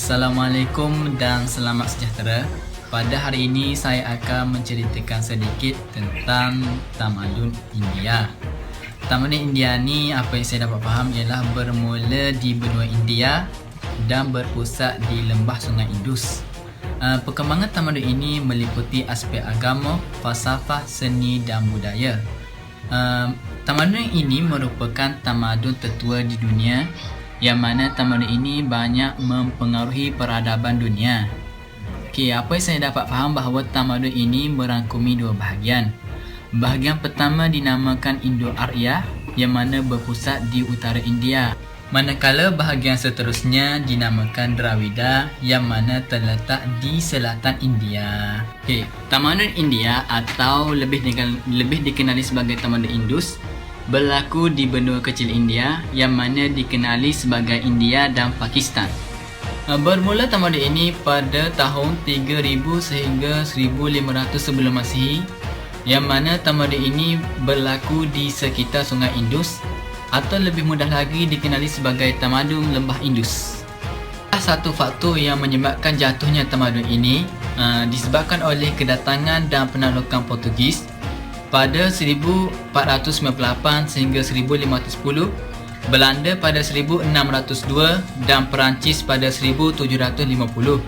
Assalamualaikum dan selamat sejahtera. Pada hari ini saya akan menceritakan sedikit tentang tamadun India. Tamadun India ni apa yang saya dapat faham ialah bermula di benua India dan berpusat di lembah Sungai Indus. Perkembangan tamadun ini meliputi aspek agama, falsafah, seni dan budaya. Tamadun ini merupakan tamadun tertua di dunia, yang mana tamadun ini banyak mempengaruhi peradaban dunia. Apa yang saya dapat faham bahawa tamadun ini merangkumi dua bahagian. Bahagian pertama dinamakan Indo-Arya, yang mana berpusat di utara India. Manakala bahagian seterusnya dinamakan Dravida, yang mana terletak di selatan India. Tamadun India atau lebih dikenali sebagai tamadun Indus berlaku di benua kecil India, yang mana dikenali sebagai India dan Pakistan. Bermula tamadun ini pada tahun 3000 sehingga 1500 sebelum Masihi, yang mana tamadun ini berlaku di sekitar Sungai Indus, atau lebih mudah lagi dikenali sebagai tamadun Lembah Indus. Satu faktor yang menyebabkan jatuhnya tamadun ini disebabkan oleh kedatangan dan penaklukan Portugis pada 1498 sehingga 1510, Belanda pada 1602 dan Perancis pada 1750,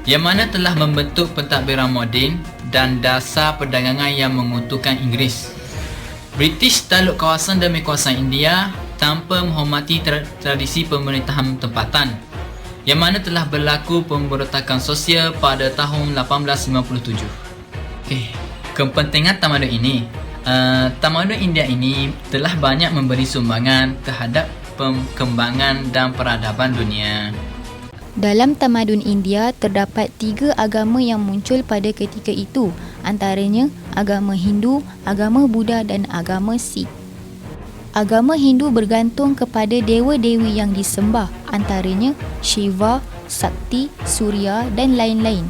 yang mana telah membentuk pentadbiran moden dan dasar perdagangan yang menguntungkan Inggeris. British takluk kawasan demi kawasan India tanpa menghormati tradisi pemerintahan tempatan, yang mana telah berlaku pemberontakan sosial pada tahun 1857. Kepentingan tamadun ini. Tamadun India ini telah banyak memberi sumbangan terhadap perkembangan dan peradaban dunia. Dalam tamadun India terdapat 3 agama yang muncul pada ketika itu, antaranya agama Hindu, agama Buddha dan agama Sikh. Agama Hindu bergantung kepada dewa-dewi yang disembah, antaranya Shiva, Sakti, Surya dan lain-lain.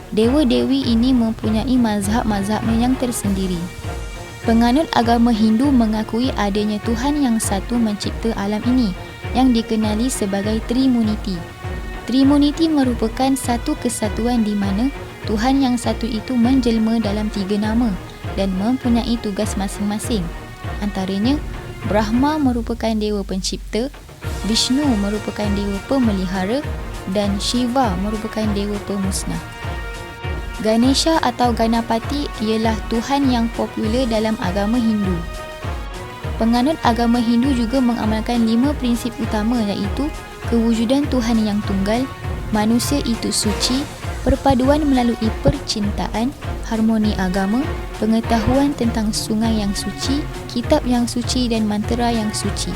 Dewa-dewi ini mempunyai mazhab-mazhabnya yang tersendiri. Penganut agama Hindu mengakui adanya Tuhan yang satu mencipta alam ini, yang dikenali sebagai Trimurti. Trimurti merupakan satu kesatuan di mana Tuhan yang satu itu menjelma dalam 3 nama dan mempunyai tugas masing-masing. Antaranya, Brahma merupakan dewa pencipta, Vishnu merupakan dewa pemelihara dan Shiva merupakan dewa pemusnah. Ganesha atau Ganapati ialah Tuhan yang popular dalam agama Hindu. Penganut agama Hindu juga mengamalkan 5 prinsip utama, iaitu kewujudan Tuhan yang tunggal, manusia itu suci, perpaduan melalui percintaan, harmoni agama, pengetahuan tentang sungai yang suci, kitab yang suci dan mantra yang suci.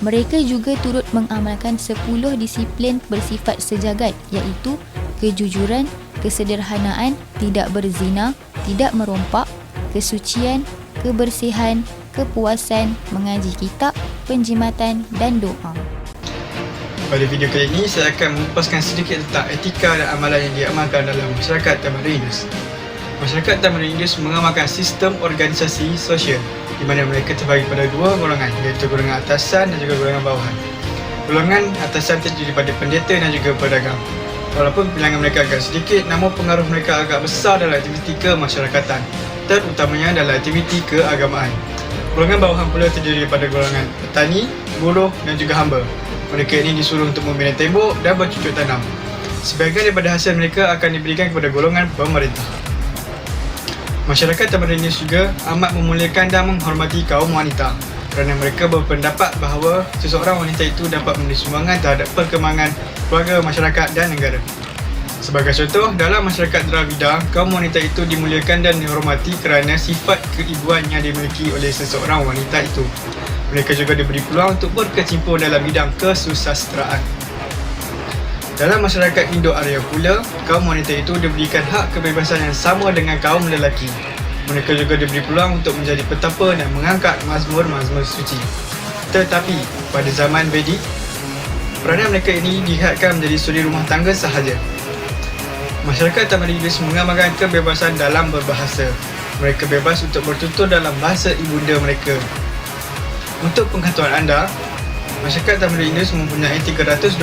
Mereka juga turut mengamalkan 10 disiplin bersifat sejagat, iaitu kejujuran, kesederhanaan, tidak berzina, tidak merompak, kesucian, kebersihan, kepuasan, mengaji kitab, penjimatan dan doa. Pada video kali ini, saya akan mengupas sedikit tentang etika dan amalan yang diamalkan dalam masyarakat tamadun Indus. Masyarakat tamadun Indus mengamalkan sistem organisasi sosial di mana mereka terbagi pada 2 golongan, iaitu golongan atasan dan juga golongan bawahan. Golongan atasan terdiri daripada pendeta dan juga pedagang. Walaupun bilangan mereka agak sedikit, namun pengaruh mereka agak besar dalam aktiviti kemasyarakatan, terutamanya dalam aktiviti keagamaan. Golongan bawahan pula terdiri daripada golongan petani, buruh dan juga hamba. Mereka ini disuruh untuk membina tembok dan bercucuk tanam. Sebahagian daripada hasil mereka akan diberikan kepada golongan pemerintah. Masyarakat tamadun Indus juga amat memuliakan dan menghormati kaum wanita, kerana mereka berpendapat bahawa seseorang wanita itu dapat memberi sumbangan terhadap perkembangan keluarga, masyarakat dan negara. Sebagai contoh, dalam masyarakat Dravida, kaum wanita itu dimuliakan dan dihormati kerana sifat keibuan yang dimiliki oleh seseorang wanita itu. Mereka juga diberi peluang untuk berkecimpung dalam bidang kesusasteraan. Dalam masyarakat Indo-Arya pula, kaum wanita itu diberikan hak kebebasan yang sama dengan kaum lelaki. Mereka juga diberi peluang untuk menjadi petapa dan mengangkat mazmur-mazmur suci. Tetapi, pada zaman Vedic, peranan mereka ini dilihatkan menjadi suri rumah tangga sahaja. Masyarakat tamadun Indus mengamalkan kebebasan dalam berbahasa. Mereka bebas untuk bertutur dalam bahasa ibunda mereka. Untuk pengetahuan anda, Masyarakat Tamadun Indus mempunyai 325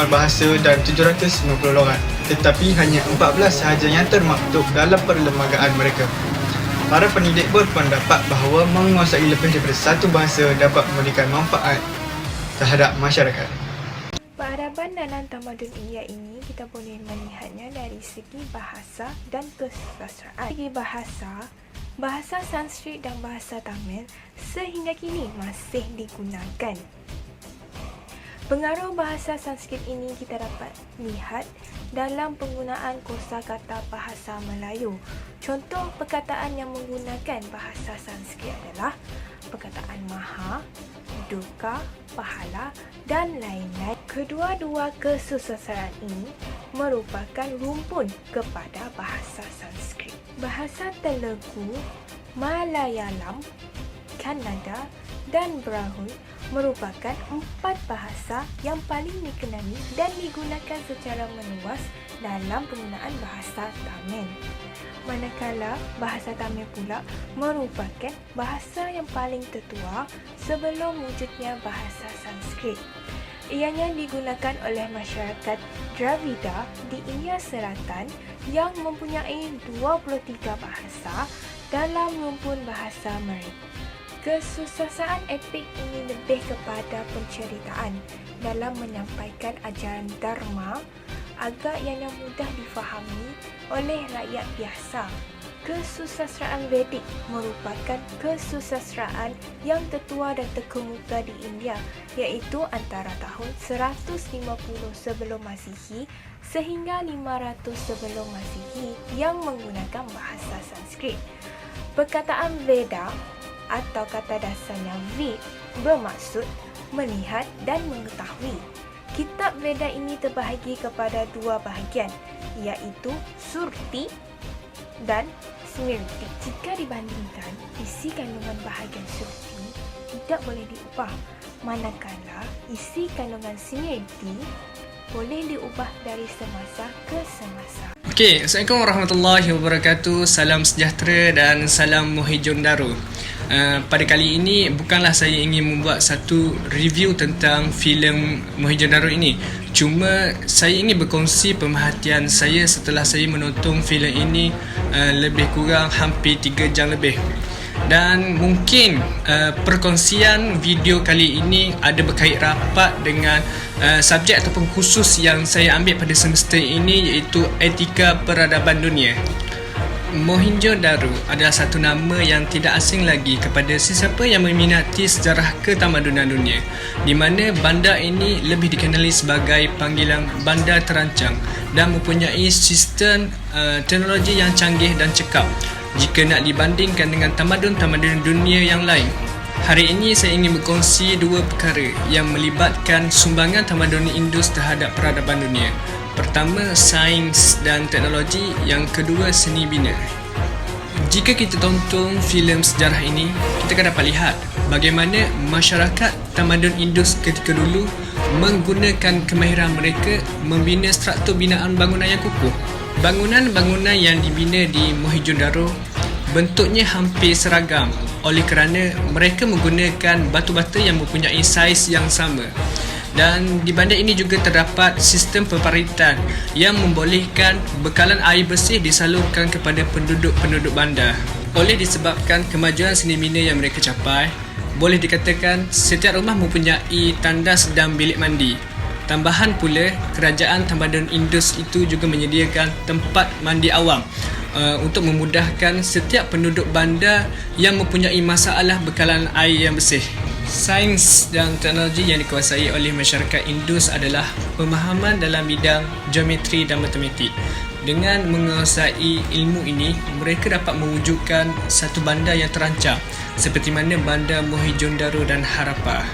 bahasa dan 790 logat, tetapi hanya 14 sahaja yang termaktub dalam perlembagaan mereka. Para pendidik berpendapat bahawa menguasai lebih daripada satu bahasa dapat memberikan manfaat terhadap masyarakat. Peradaban dalam tamadun India ini kita boleh melihatnya dari segi bahasa dan kesusastraan. Segi bahasa Sanskrit dan bahasa Tamil sehingga kini masih digunakan. Pengaruh bahasa Sanskrit ini kita dapat lihat dalam penggunaan kosakata bahasa Melayu. Contoh perkataan yang menggunakan bahasa Sanskrit adalah perkataan maha, duka, pahala dan lain-lain. Kedua-dua kesusastraan ini merupakan rumpun kepada bahasa Sanskrit. Bahasa Telugu, Malayalam, Kannada dan Brahmi merupakan 4 bahasa yang paling dikenali dan digunakan secara meluas dalam penggunaan bahasa Tamil. Manakala bahasa Tamil pula merupakan bahasa yang paling tertua sebelum wujudnya bahasa Sanskrit. Ianya digunakan oleh masyarakat Dravida di India Selatan yang mempunyai 23 bahasa dalam rumpun bahasa mereka. Kesusastraan epik ini lebih kepada penceritaan dalam menyampaikan ajaran dharma agar ianya mudah difahami oleh rakyat biasa. Kesusastraan Vedik merupakan kesusastraan yang tertua dan terkemuka di India, iaitu antara tahun 150 sebelum Masihi sehingga 500 sebelum Masihi yang menggunakan bahasa Sanskrit. Perkataan Veda atau kata dasarnya Ved bermaksud melihat dan mengetahui. Kitab Veda ini terbahagi kepada 2 bahagian, iaitu Surti dan Smriti. Jika dibandingkan, isi kandungan bahagian Surti tidak boleh diubah, manakala isi kandungan Smriti boleh diubah dari semasa ke semasa. Okey, Assalamualaikum warahmatullahi wabarakatuh. Salam sejahtera dan salam Mohenjo-daro. Pada kali ini bukanlah saya ingin membuat satu review tentang filem Mohenjo-daro ini. Cuma saya ingin berkongsi pemerhatian saya setelah saya menonton filem ini lebih kurang hampir 3 jam lebih. Dan mungkin perkongsian video kali ini ada berkait rapat dengan subjek ataupun khusus yang saya ambil pada semester ini, iaitu etika peradaban dunia. Mohenjo-daro adalah satu nama yang tidak asing lagi kepada sesiapa yang meminati sejarah ketamadunan dunia, di mana bandar ini lebih dikenali sebagai panggilan bandar terancang dan mempunyai sistem teknologi yang canggih dan cekap jika nak dibandingkan dengan tamadun-tamadun dunia yang lain. Hari ini saya ingin berkongsi 2 perkara yang melibatkan sumbangan tamadun Indus terhadap peradaban dunia. Pertama, sains dan teknologi. Yang kedua, seni bina. Jika kita tonton filem sejarah ini, kita akan dapat lihat bagaimana masyarakat tamadun Indus ketika dulu menggunakan kemahiran mereka membina struktur binaan bangunan yang kukuh. Bangunan-bangunan yang dibina di Mohenjo-daro bentuknya hampir seragam oleh kerana mereka menggunakan batu-bata yang mempunyai saiz yang sama. Dan di bandar ini juga terdapat sistem peparitan yang membolehkan bekalan air bersih disalurkan kepada penduduk-penduduk bandar. Oleh disebabkan kemajuan seni bina yang mereka capai, boleh dikatakan setiap rumah mempunyai tandas dan bilik mandi. Tambahan pula, kerajaan tamadun Indus itu juga menyediakan tempat mandi awam untuk memudahkan setiap penduduk bandar yang mempunyai masalah bekalan air yang bersih. Sains dan teknologi yang dikuasai oleh masyarakat Indus adalah pemahaman dalam bidang geometri dan matematik. Dengan menguasai ilmu ini, mereka dapat mewujudkan satu bandar yang terancam seperti mana bandar Mohenjo-daro dan Harappa.